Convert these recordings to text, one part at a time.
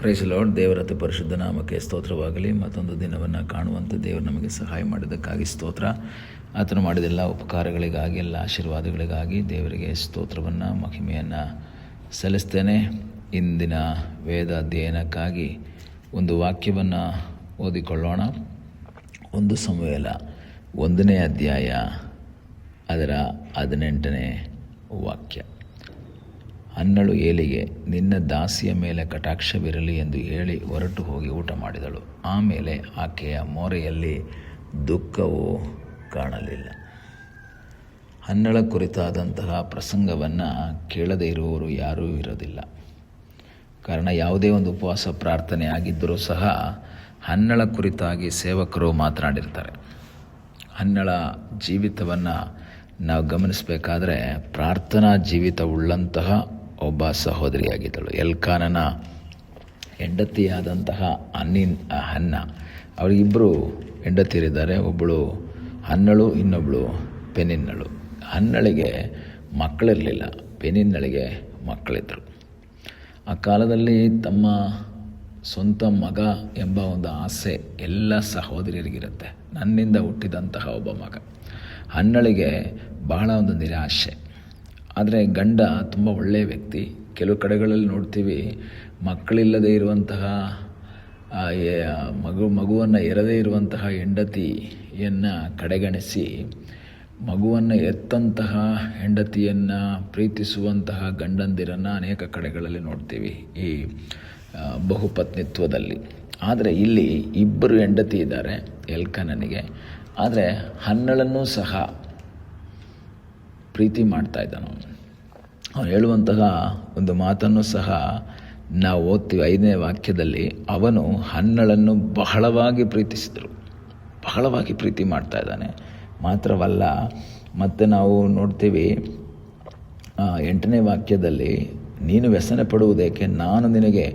Price lord. ದೇವರ ಅತಿ ಪರಿಶುದ್ಧ ನಾಮಕ್ಕೆ ಸ್ತೋತ್ರವಾಗಲಿ. ಮತ್ತೊಂದು ದಿನವನ್ನು ಕಾಣುವಂತೆ ದೇವರು ನಮಗೆ ಸಹಾಯ ಮಾಡಿದ್ದಕ್ಕಾಗಿ ಸ್ತೋತ್ರ. ಆತನು ಮಾಡಿದೆಲ್ಲ ಉಪಕಾರಗಳಿಗಾಗಿ, ಎಲ್ಲ ಆಶೀರ್ವಾದಗಳಿಗಾಗಿ ದೇವರಿಗೆ ಸ್ತೋತ್ರವನ್ನು, ಮಹಿಮೆಯನ್ನು ಸಲ್ಲಿಸ್ತೇನೆ. ಇಂದಿನ ವೇದ ಅಧ್ಯಯನಕ್ಕಾಗಿ ಒಂದು ವಾಕ್ಯವನ್ನು ಓದಿಕೊಳ್ಳೋಣ. 1 ಸಮುವೇಲ 1ನೇ ಅಧ್ಯಾಯ ಅದರ 18ನೇ ವಾಕ್ಯ. ಹನ್ನಳು ಏಲಿಗೆ, ನಿನ್ನ ದಾಸಿಯ ಮೇಲೆ ಕಟಾಕ್ಷವಿರಲಿ ಎಂದು ಹೇಳಿ ಹೊರಟು ಹೋಗಿ ಊಟ ಮಾಡಿದಳು. ಆಮೇಲೆ ಆಕೆಯ ಮೋರೆಯಲ್ಲಿ ದುಃಖವು ಕಾಣಲಿಲ್ಲ. ಹನ್ನಳ ಕುರಿತಾದಂತಹ ಪ್ರಸಂಗವನ್ನು ಕೇಳದೇ ಇರುವವರು ಯಾರೂ ಇರೋದಿಲ್ಲ. ಕಾರಣ ಯಾವುದೇ ಒಂದು ಉಪವಾಸ ಪ್ರಾರ್ಥನೆ ಆಗಿದ್ದರೂ ಸಹ ಹನ್ನಳ ಕುರಿತಾಗಿ ಸೇವಕರು ಮಾತನಾಡಿರ್ತಾರೆ. ಹನ್ನಳ ಜೀವಿತವನ್ನು ನಾವು ಗಮನಿಸಬೇಕಾದ್ರೆ ಪ್ರಾರ್ಥನಾ ಜೀವಿತವುಳ್ಳಂತಹ ಒಬ್ಬ ಸಹೋದರಿಯಾಗಿದ್ದಳು. ಎಲ್ಕಾನನ ಹೆಂಡತಿಯಾದಂತಹ ಹನ್ನ, ಅವರಿಬ್ಬರು ಹೆಂಡತಿಯರಿದ್ದಾರೆ. ಒಬ್ಬಳು ಹನ್ನಳು, ಇನ್ನೊಬ್ಬಳು ಪೆನಿನ್ನಳು. ಹನ್ನಳಿಗೆ ಮಕ್ಕಳಿರಲಿಲ್ಲ, ಪೆನಿನ್ನಳಿಗೆ ಮಕ್ಕಳಿದ್ದರು. ಆ ಕಾಲದಲ್ಲಿ ತಮ್ಮ ಸ್ವಂತ ಮಗ ಎಂಬ ಒಂದು ಆಸೆ ಎಲ್ಲ ಸಹೋದರಿಯರಿಗಿರುತ್ತೆ. ನನ್ನಿಂದ ಹುಟ್ಟಿದಂತಹ ಒಬ್ಬ ಮಗ. ಹನ್ನಳಿಗೆ ಬಹಳ ಒಂದು ನಿರಾಶೆ. ಆದರೆ ಗಂಡ ತುಂಬ ಒಳ್ಳೆಯ ವ್ಯಕ್ತಿ. ಕೆಲವು ಕಡೆಗಳಲ್ಲಿ ನೋಡ್ತೀವಿ, ಮಕ್ಕಳಿಲ್ಲದೆ ಇರುವಂತಹ ಮಗುವನ್ನು ಎರದೇ ಇರುವಂತಹ ಹೆಂಡತಿಯನ್ನು ಕಡೆಗಣಿಸಿ ಮಗುವನ್ನು ಎತ್ತಂತಹ ಹೆಂಡತಿಯನ್ನು ಪ್ರೀತಿಸುವಂತಹ ಗಂಡಂದಿರನ್ನು ಅನೇಕ ಕಡೆಗಳಲ್ಲಿ ನೋಡ್ತೀವಿ ಈ ಬಹುಪತ್ನಿತ್ವದಲ್ಲಿ. ಆದರೆ ಇಲ್ಲಿ ಇಬ್ಬರು ಹೆಂಡತಿ ಇದ್ದಾರೆ ಎಲ್ಕಾನನಿಗೆ. ಆದರೆ ಹನ್ನಳನ್ನು ಸಹ ಪ್ರೀತಿ ಮಾಡ್ತಾ ಇದ್ದಾನು. ಅವನು ಹೇಳುವಂತಹ ಒಂದು ಮಾತನ್ನು ಸಹ ನಾವು ಓದ್ತೀವಿ 5ನೇ ವಾಕ್ಯದಲ್ಲಿ. ಅವನು ಹನ್ನಳನ್ನು ಬಹಳವಾಗಿ ಪ್ರೀತಿಸಿದರು, ಬಹಳವಾಗಿ ಪ್ರೀತಿ ಮಾಡ್ತಾ ಇದ್ದಾನೆ. ಮಾತ್ರವಲ್ಲ, ಮತ್ತೆ ನಾವು ನೋಡ್ತೀವಿ 8ನೇ ವಾಕ್ಯದಲ್ಲಿ, ನೀನು ವ್ಯಸನ ಪಡುವುದೇಕೆ, ನಾನು ನಿನಗೆ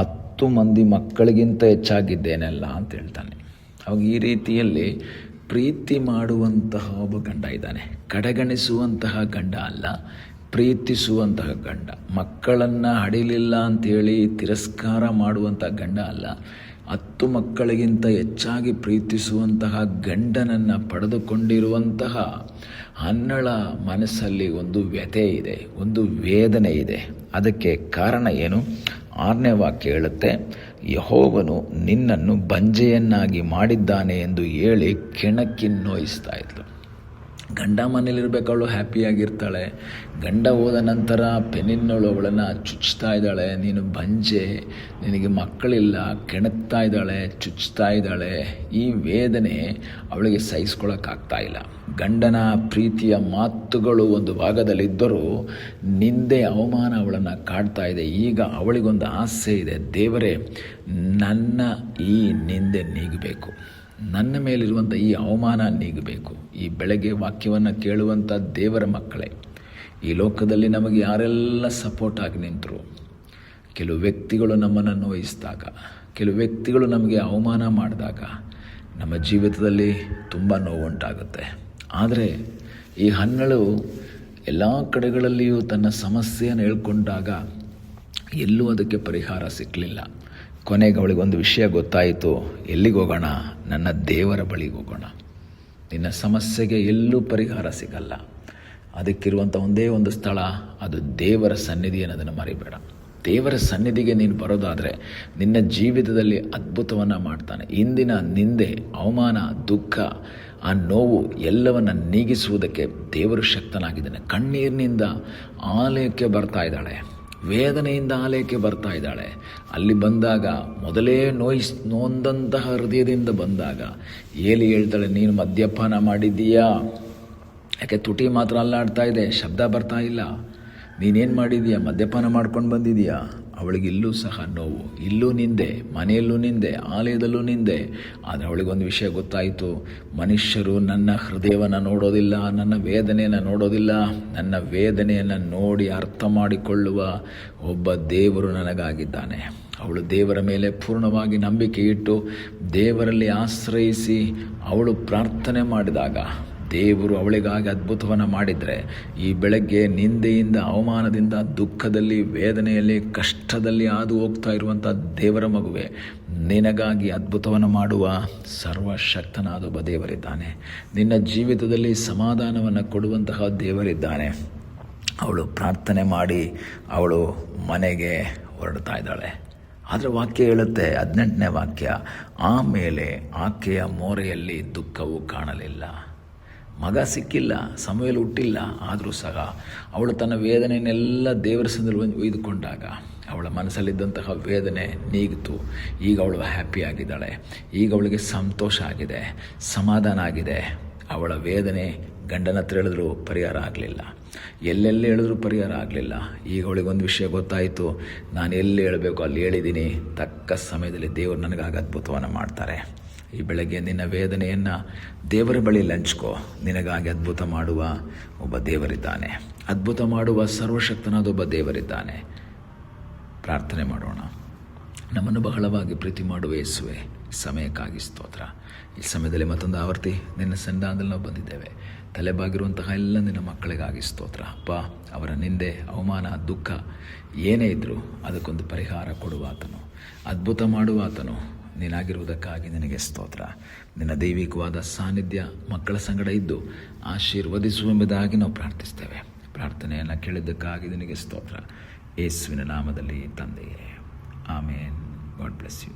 10 ಮಂದಿ ಮಕ್ಕಳಿಗಿಂತ ಹೆಚ್ಚಾಗಿದ್ದೇನಲ್ಲ ಅಂತ ಹೇಳ್ತಾನೆ. ಅವಾಗ ಈ ರೀತಿಯಲ್ಲಿ ಪ್ರೀತಿ ಮಾಡುವಂತಹ ಒಬ್ಬ ಗಂಡ ಇದ್ದಾನೆ. ಕಡೆಗಣಿಸುವಂತಹ ಗಂಡ ಅಲ್ಲ, ಪ್ರೀತಿಸುವಂತಹ ಗಂಡ. ಮಕ್ಕಳನ್ನು ಹಡಿಲಿಲ್ಲ ಅಂಥೇಳಿ ತಿರಸ್ಕಾರ ಮಾಡುವಂಥ ಗಂಡ ಅಲ್ಲ, 10 ಮಕ್ಕಳಿಗಿಂತ ಹೆಚ್ಚಾಗಿ ಪ್ರೀತಿಸುವಂತಹ ಗಂಡನನ್ನು ಪಡೆದುಕೊಂಡಿರುವಂತಹ ಹನ್ನಳ ಮನಸ್ಸಲ್ಲಿ ಒಂದು ವ್ಯಥೆ ಇದೆ, ಒಂದು ವೇದನೆ ಇದೆ. ಅದಕ್ಕೆ ಕಾರಣ ಏನು? 6ನೇ ವಾಕ್ಯ ಹೇಳುತ್ತೆ, ಯೆಹೋವನು ನಿನ್ನನ್ನು ಬಂಜೆಯನ್ನಾಗಿ ಮಾಡಿದ್ದಾನೆ ಎಂದು ಹೇಳಿ ಕೆಣಕಿ ನೋಯಿಸ್ತಾ ಇದ್ಲು. ಗಂಡ ಮನೇಲಿರ್ಬೇಕು, ಅವಳು ಹ್ಯಾಪಿಯಾಗಿರ್ತಾಳೆ. ಗಂಡ ಹೋದ ನಂತರ ಪೆನಿನ್ನಳು ಅವಳನ್ನು ಚುಚ್ತಾ ಇದ್ದಾಳೆ, ನೀನು ಬಂಜೆ, ನಿನಗೆ ಮಕ್ಕಳಿಲ್ಲ, ಕೆಣಕ್ತಾ ಇದ್ದಾಳೆ, ಚುಚ್ತಾ ಇದ್ದಾಳೆ. ಈ ವೇದನೆ ಅವಳಿಗೆ ಸಹಿಸ್ಕೊಳ್ಳೋಕ್ಕಾಗ್ತಾ ಇಲ್ಲ. ಗಂಡನ ಪ್ರೀತಿಯ ಮಾತುಗಳು ಒಂದು ಭಾಗದಲ್ಲಿದ್ದರೂ ನಿಂದೆ, ಅವಮಾನ ಅವಳನ್ನು ಕಾಡ್ತಾ ಇದೆ. ಈಗ ಅವಳಿಗೊಂದು ಆಸೆ ಇದೆ, ದೇವರೇ ನನ್ನ ಈ ನಿಂದೆ ನೀಗಬೇಕು, ನನ್ನ ಮೇಲಿರುವಂಥ ಈ ಅವಮಾನ ನೀಗಬೇಕು. ಈ ಬೆಳಗ್ಗೆ ವಾಕ್ಯವನ್ನು ಕೇಳುವಂಥ ದೇವರ ಮಕ್ಕಳೇ, ಈ ಲೋಕದಲ್ಲಿ ನಮಗೆ ಯಾರೆಲ್ಲ ಸಪೋರ್ಟ್ ಆಗಿ ನಿಂತರು, ಕೆಲವು ವ್ಯಕ್ತಿಗಳು ನಮ್ಮನ್ನು ನೋಯಿಸಿದಾಗ, ಕೆಲವು ವ್ಯಕ್ತಿಗಳು ನಮಗೆ ಅವಮಾನ ಮಾಡಿದಾಗ ನಮ್ಮ ಜೀವಿತದಲ್ಲಿ ತುಂಬ ನೋವುಂಟಾಗುತ್ತೆ. ಆದರೆ ಈ ಹನ್ನಳು ಎಲ್ಲ ಕಡೆಗಳಲ್ಲಿಯೂ ತನ್ನ ಸಮಸ್ಯೆಯನ್ನು ಹೇಳ್ಕೊಂಡಾಗ ಎಲ್ಲೂ ಅದಕ್ಕೆ ಪರಿಹಾರ ಸಿಕ್ಕಲಿಲ್ಲ. ಕೊನೆಗೆ ಅವಳಿಗೊಂದು ವಿಷಯ ಗೊತ್ತಾಯಿತು, ಎಲ್ಲಿಗೆ ಹೋಗೋಣ? ನನ್ನ ದೇವರ ಬಳಿಗೆ ಹೋಗೋಣ. ನಿನ್ನ ಸಮಸ್ಯೆಗೆ ಎಲ್ಲೂ ಪರಿಹಾರ ಸಿಗಲ್ಲ. ಅದಕ್ಕಿರುವಂಥ ಒಂದೇ ಒಂದು ಸ್ಥಳ, ಅದು ದೇವರ ಸನ್ನಿಧಿ ಅನ್ನೋದನ್ನು ಮರಿಬೇಡ. ದೇವರ ಸನ್ನಿಧಿಗೆ ನೀನು ಬರೋದಾದರೆ ನಿನ್ನ ಜೀವಿತದಲ್ಲಿ ಅದ್ಭುತವನ್ನು ಮಾಡ್ತಾನೆ. ಇಂದಿನ ನಿಂದೆ, ಅವಮಾನ, ದುಃಖ, ಆ ನೋವು ಎಲ್ಲವನ್ನು ನೀಗಿಸುವುದಕ್ಕೆ ದೇವರು ಶಕ್ತನಾಗಿದ್ದಾನೆ. ಕಣ್ಣೀರಿನಿಂದ ಆಲಯಕ್ಕೆ ಬರ್ತಾ ಇದ್ದಾಳೆ, ವೇದನೆಯಿಂದ ಆಲಯಕ್ಕೆ ಬರ್ತಾ ಇದ್ದಾಳೆ. ಅಲ್ಲಿ ಬಂದಾಗ ಮೊದಲೇ ನೊಂದಂತಹ ಹೃದಯದಿಂದ ಬಂದಾಗ ಏಲಿ ಹೇಳ್ತಾಳೆ, ನೀನು ಮದ್ಯಪಾನ ಮಾಡಿದ್ದೀಯಾ? ಯಾಕೆ ತುಟಿ ಮಾತ್ರ ಅಲ್ಲಾಡ್ತಾ ಇದೆ, ಶಬ್ದ ಬರ್ತಾ ಇಲ್ಲ. ನೀನೇನು ಮಾಡಿದೀಯಾ? ಮದ್ಯಪಾನ ಮಾಡ್ಕೊಂಡು ಬಂದಿದೀಯಾ? ಅವಳಿಗೆ ಇಲ್ಲೂ ಸಹ ನೋವು, ಇಲ್ಲೂ ನಿಂದೆ, ಮನೆಯಲ್ಲೂ ನಿಂದೆ, ಆಲಯದಲ್ಲೂ ನಿಂದೆ. ಆದರೆ ಅವಳಿಗೊಂದು ವಿಷಯ ಗೊತ್ತಾಯಿತು, ಮನುಷ್ಯರು ನನ್ನ ಹೃದಯವನ್ನು ನೋಡೋದಿಲ್ಲ, ನನ್ನ ವೇದನೆಯನ್ನು ನೋಡೋದಿಲ್ಲ. ನನ್ನ ವೇದನೆಯನ್ನು ನೋಡಿ ಅರ್ಥ ಮಾಡಿಕೊಳ್ಳುವ ಒಬ್ಬ ದೇವರು ನನಗಾಗಿದ್ದಾನೆ. ಅವಳು ದೇವರ ಮೇಲೆ ಪೂರ್ಣವಾಗಿ ನಂಬಿಕೆ ಇಟ್ಟು ದೇವರಲ್ಲಿ ಆಶ್ರಯಿಸಿ ಅವಳು ಪ್ರಾರ್ಥನೆ ಮಾಡಿದಾಗ ದೇವರು ಅವಳಿಗಾಗಿ ಅದ್ಭುತವನ್ನು ಮಾಡಿದರೆ ಈ ಬೆಳಗ್ಗೆ ನಿಂದೆಯಿಂದ, ಅವಮಾನದಿಂದ, ದುಃಖದಲ್ಲಿ, ವೇದನೆಯಲ್ಲಿ, ಕಷ್ಟದಲ್ಲಿ ಹಾದು ಹೋಗ್ತಾ ಇರುವಂಥ ದೇವರ ಮಗುವೆ, ನಿನಗಾಗಿ ಅದ್ಭುತವನ್ನು ಮಾಡುವ ಸರ್ವಶಕ್ತನಾದ ಒಬ್ಬ ದೇವರಿದ್ದಾನೆ. ನಿನ್ನ ಜೀವಿತದಲ್ಲಿ ಸಮಾಧಾನವನ್ನು ಕೊಡುವಂತಹ ದೇವರಿದ್ದಾನೆ. ಅವಳು ಪ್ರಾರ್ಥನೆ ಮಾಡಿ ಅವಳು ಮನೆಗೆ ಹೊರಡ್ತಾ ಇದ್ದಾಳೆ. ಆದರೆ ವಾಕ್ಯ ಹೇಳುತ್ತೆ, 18ನೇ ವಾಕ್ಯ, ಆಮೇಲೆ ಆಕೆಯ ಮೋರೆಯಲ್ಲಿ ದುಃಖವು ಕಾಣಲಿಲ್ಲ. ಮಗ ಸಿಕ್ಕಿಲ್ಲ, ಸಮಯದಲ್ಲಿ ಹುಟ್ಟಿಲ್ಲ, ಆದರೂ ಸಹ ಅವಳು ತನ್ನ ವೇದನೆಯನ್ನೆಲ್ಲ ದೇವರ ಸಂದರ್ಭದಲ್ಲಿ ಒಯ್ದುಕೊಂಡಾಗ ಅವಳ ಮನಸ್ಸಲ್ಲಿದ್ದಂತಹ ವೇದನೆ ನೀಗಿತು. ಈಗ ಅವಳು ಹ್ಯಾಪಿಯಾಗಿದ್ದಾಳೆ. ಈಗ ಅವಳಿಗೆ ಸಂತೋಷ ಆಗಿದೆ, ಸಮಾಧಾನ ಆಗಿದೆ. ಅವಳ ವೇದನೆ ಗಂಡನ ಹತ್ರ ಹೇಳಿದ್ರು ಪರಿಹಾರ ಆಗಲಿಲ್ಲ, ಎಲ್ಲೆಲ್ಲಿ ಹೇಳಿದ್ರು ಪರಿಹಾರ ಆಗಲಿಲ್ಲ. ಈಗ ಅವಳಿಗೊಂದು ವಿಷಯ ಗೊತ್ತಾಯಿತು, ನಾನು ಎಲ್ಲಿ ಹೇಳಬೇಕು ಅಲ್ಲಿ ಹೇಳಿದ್ದೀನಿ, ತಕ್ಕ ಸಮಯದಲ್ಲಿ ದೇವರು ನನಗಾಗಿ ಅದ್ಭುತವನ್ನು ಮಾಡ್ತಾರೆ. ಈ ಬೆಳಗ್ಗೆ ನಿನ್ನ ವೇದನೆಯನ್ನು ದೇವರ ಬಳಿ ಹಂಚ್ಕೋ. ನಿನಗಾಗಿ ಅದ್ಭುತ ಮಾಡುವ ಒಬ್ಬ ದೇವರಿದ್ದಾನೆ. ಅದ್ಭುತ ಮಾಡುವ ಸರ್ವಶಕ್ತನಾದ ಒಬ್ಬ ದೇವರಿದ್ದಾನೆ. ಪ್ರಾರ್ಥನೆ ಮಾಡೋಣ. ನಮ್ಮನ್ನು ಬಹಳವಾಗಿ ಪ್ರೀತಿ ಮಾಡುವ ಯೇಸುವೆ, ಸಮಯಕ್ಕಾಗಿ ಸ್ತೋತ್ರ. ಈ ಸಮಯದಲ್ಲಿ ಮತ್ತೊಂದು ಆವರ್ತಿ ನಿನ್ನ ಸನ್ನಿಧಾನದಲ್ಲಿ ನಾವು ಬಂದಿದ್ದೇವೆ. ತಲೆಬಾಗಿರುವಂತಹ ಎಲ್ಲ ನಿನ್ನ ಮಕ್ಕಳಿಗಾಗಿ ಸ್ತೋತ್ರ. ಅಪ್ಪ, ಅವರ ನಿಂದೆ, ಅವಮಾನ, ದುಃಖ ಏನೇ ಇದ್ದರೂ ಅದಕ್ಕೊಂದು ಪರಿಹಾರ ಕೊಡುವ ಆತನು, ಅದ್ಭುತ ಮಾಡುವ ಆತನು ನೀನಾಗಿರುವುದಕ್ಕಾಗಿ ನಿನಗೆ ಸ್ತೋತ್ರ. ನಿನ್ನ ದೈವಿಕವಾದ ಸಾನ್ನಿಧ್ಯ ಮಕ್ಕಳ ಸಂಗಡ ಇದ್ದು ಆಶೀರ್ವದಿಸುವೆಂಬುದಾಗಿ ನಾವು ಪ್ರಾರ್ಥಿಸ್ತೇವೆ. ಪ್ರಾರ್ಥನೆಯನ್ನು ಕೇಳಿದ್ದಕ್ಕಾಗಿ ನಿನಗೆ ಸ್ತೋತ್ರ. ಯೇಸುವಿನ ನಾಮದಲ್ಲಿ ತಂದೆಯೇ, ಆಮೇನ್. God bless you.